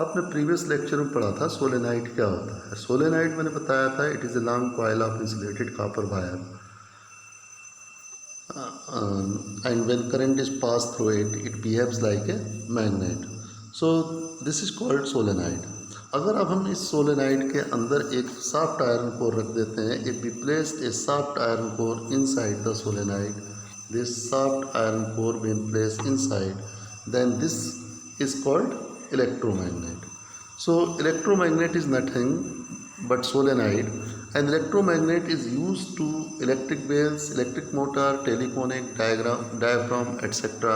आपने previous lecture में पढ़ा था सोलेनाइड क्या होता है। सोलेनाइड मैंने बताया था it is a long coil of insulated copper wire and when current is passed through it behaves like a magnet. So this is called solenoid. अगर अब हम इस सोलेनाइड के अंदर एक सॉफ्ट आयरन कोर रख देते हैं, if we placed a soft iron core inside the solenoid, this soft iron core being placed inside, then this is called electromagnet. So electromagnet is nothing but solenoid, and electromagnet is used to electric bells, electric motor, telephonic diaphragm etc.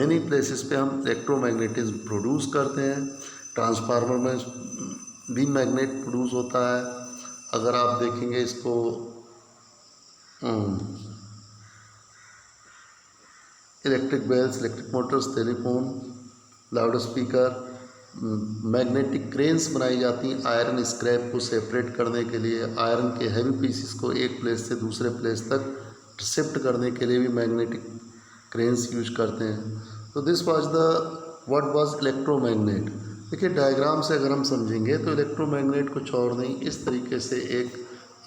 many places पे हम electromagnetism produce करते हैं। Transformer में भी magnet produce होता है। अगर आप देखेंगे इसको electric bells, electric motors, telephone, loud speaker, magnetic cranes बनाई जाती हैं आयरन स्क्रैप को सेपरेट करने के लिए। आयरन के हैवी पीसेस को एक प्लेस से दूसरे प्लेस तक शिफ्ट करने के लिए भी मैग्नेटिक क्रेन्स यूज करते हैं। तो this was the what was electromagnet. देखिए डायग्राम से अगर हम समझेंगे तो इलेक्ट्रोमैग्नेट कुछ और नहीं, इस तरीके से एक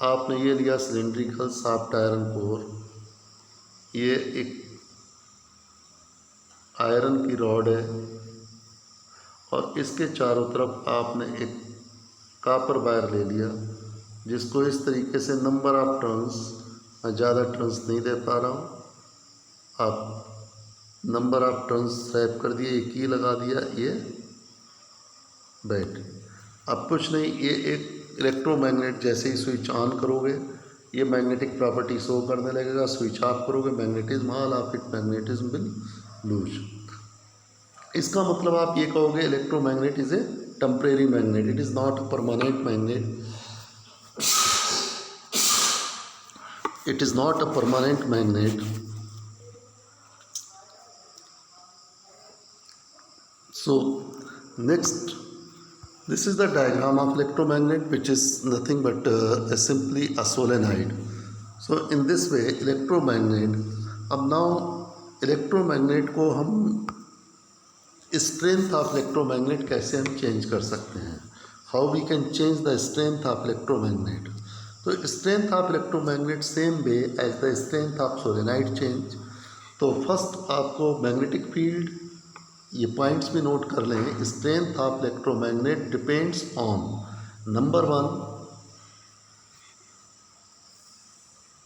आपने ये लिया सिलेंड्रिकल सॉफ्ट आयरन कोर, ये एक आयरन की रॉड है और इसके चारों तरफ आपने एक कॉपर वायर ले लिया जिसको इस तरीके से नंबर ऑफ टर्न्स, मैं ज़्यादा टर्न्स नहीं दे पा रहा हूँ, आप नंबर ऑफ टर्न्स स्वैप कर दिए, एक ही लगा दिया, ये बैठ। अब कुछ नहीं, ये एक इलेक्ट्रोमैग्नेट जैसे ही स्विच ऑन करोगे ये मैग्नेटिक प्रॉपर्टी शो करने लगेगा, स्विच ऑफ करोगे magnetism all of it magnetism will lose. इसका मतलब आप ये कहोगे electromagnet is a temporary magnet, it is not a permanent magnet, it is not a permanent magnet. So next, this is the diagram of electromagnet, which is nothing but simply a solenoid. So in this way electromagnet, अब now electromagnet को हम strength of electromagnet कैसे हम change कर सकते हैं, how we can change the strength of electromagnet. तो strength of electromagnet same way as the strength of solenoid change. तो फर्स्ट आपको मैग्नेटिक फील्ड, ये पॉइंट्स भी नोट कर लें, strength of electromagnet depends on number 1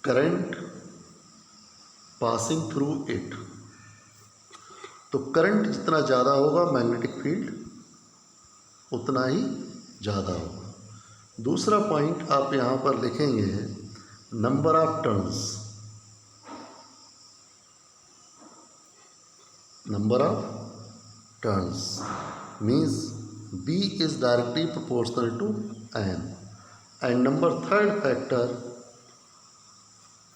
current passing through it. तो current जितना ज़्यादा होगा मैग्नेटिक फील्ड उतना ही ज़्यादा होगा। दूसरा पॉइंट आप यहाँ पर लिखेंगे number of turns, number of turns means B is directly proportional to N, and number third factor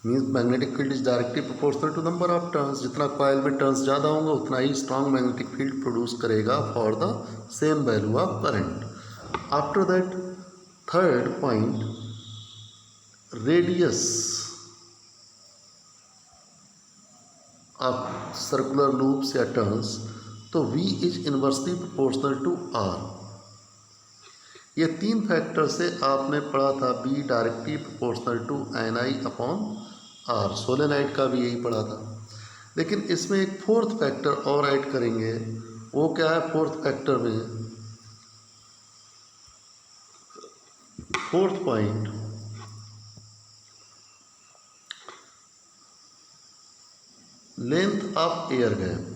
means magnetic field is directly proportional to number of turns. जितना coil में turns ज़्यादा होंगे उतना ही strong magnetic field produce करेगा for the same value of current. After that third point, radius of circular loops या turns, तो V is inversely proportional to R। ये तीन फैक्टर से आपने पढ़ा था B directly proportional to Ni upon R, solenoid का भी यही पढ़ा था। लेकिन इसमें एक फोर्थ फैक्टर और ऐड करेंगे, वो क्या है? फोर्थ फैक्टर में fourth point length of air gap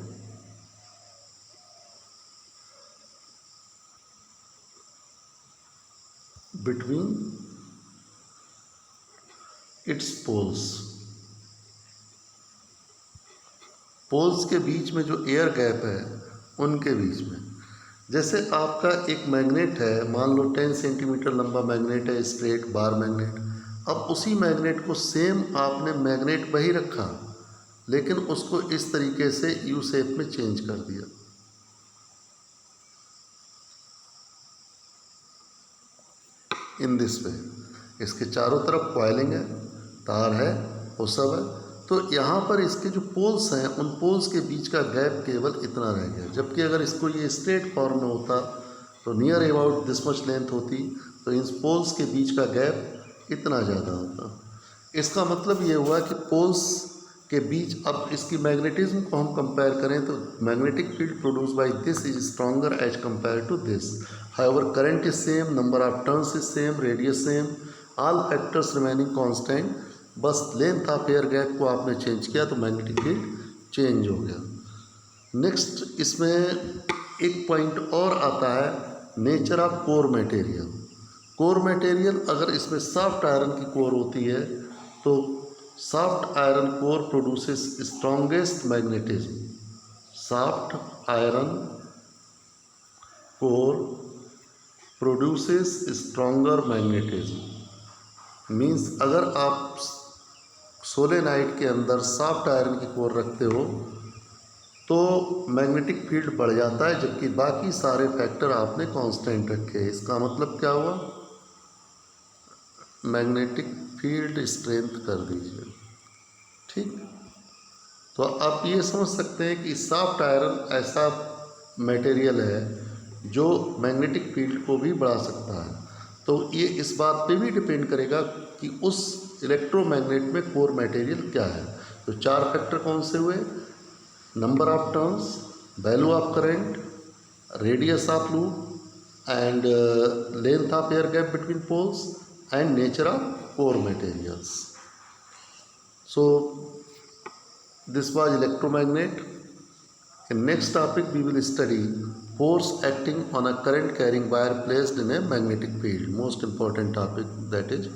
between its poles। Poles के बीच में जो एयर गैप है उनके बीच में, जैसे आपका एक मैग्नेट है, मान लो 10 सेंटीमीटर लंबा मैग्नेट है, स्ट्रेट बार मैग्नेट। अब उसी मैग्नेट को सेम आपने मैग्नेट वही रखा लेकिन उसको इस तरीके से यू शेप में चेंज कर दिया। इन दिस वे, इसके चारों तरफ कॉइलिंग है, तार है, वो सब है। तो यहाँ पर इसके जो पोल्स हैं उन पोल्स के बीच का गैप केवल इतना रह गया, जबकि अगर इसको ये स्ट्रेट फॉर्म में होता तो near about this much length होती, तो इन पोल्स के बीच का गैप इतना ज़्यादा होता। इसका मतलब ये हुआ कि पोल्स के बीच, अब इसकी मैग्नेटिज्म को हम कंपेयर करें तो magnetic field produce by this is stronger as compare to this. However current is same, number of turns is same, radius same, all factors remaining constant, बस लेंथ ऑफ एयर गैप को आपने change किया तो magnetic field change हो गया। Next इसमें एक point और आता है, nature of core material. Core material, अगर इसमें सॉफ्ट आयरन की कोर होती है तो soft iron core produces strongest magnetism. Soft iron core produces stronger magnetism. Means अगर आप सोलेनाइड के अंदर सॉफ्ट आयरन की कोर रखते हो तो मैग्नेटिक फील्ड बढ़ जाता है, जबकि बाकी सारे फैक्टर आपने कांस्टेंट रखे हैं। इसका मतलब क्या हुआ, मैग्नेटिक फील्ड स्ट्रेंथ कर दीजिए। ठीक, तो आप ये समझ सकते हैं कि सॉफ्ट आयरन ऐसा मटेरियल है जो मैग्नेटिक फील्ड को भी बढ़ा सकता है। तो ये इस बात पे भी डिपेंड करेगा कि उस इलेक्ट्रोमैग्नेट में कोर मटेरियल क्या है। तो 4 फैक्टर कौन से हुए, number of turns, value of current, radius of loop and length of air gap between poles and nature of core materials. So this was electromagnet. In next topic we will study force acting on a current carrying wire placed in a magnetic field. Most important topic, that is